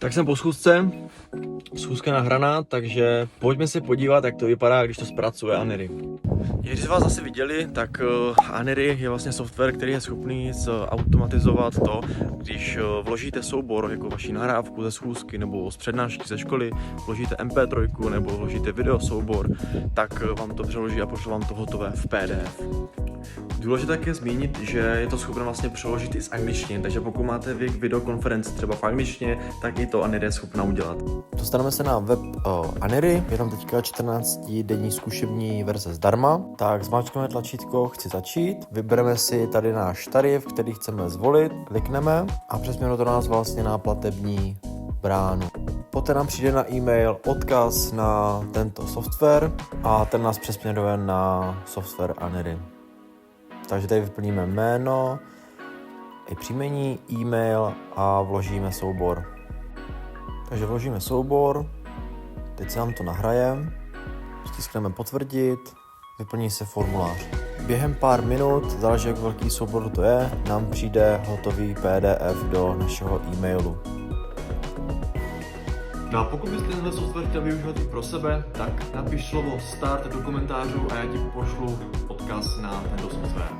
Tak jsem po schůzce, schůzka nahraná, takže pojďme se podívat, jak to vypadá, když to zpracuje Anyry. Když vás zase viděli, tak Anyry je vlastně software, který je schopný zautomatizovat to, když vložíte soubor jako vaši nahrávku ze schůzky nebo z přednášky ze školy, vložíte MP3 nebo vložíte video soubor, tak vám to přeloží a pošle vám to hotové v PDF. Důležité je zmínit, že je to schopné vlastně přeložit i z angličtiny, takže pokud máte vy videokonferenci třeba v angličtině, tak i to Anyry je schopná udělat. Dostaneme se na web Anyry, je tam teďka 14-denní zkušební verze zdarma, tak zmáčkneme tlačítko Chci začít, vybereme si tady náš tarif, který chceme zvolit, klikneme a přesměruje to nás vlastně na platební bránu. Poté nám přijde na e-mail odkaz na tento software a ten nás přesměruje na software Anyry. Takže tady vyplníme jméno, i příjmení, e-mail a vložíme soubor. Takže vložíme soubor, teď se nám to nahraje, stiskneme potvrdit, vyplní se formulář. Během pár minut, záleží jak velký soubor to je, nám přijde hotový PDF do našeho e-mailu. No a pokud byste tenhle software chtěl využívat i pro sebe, tak napiš slovo start do komentářů a já ti pošlu odkaz na tento software.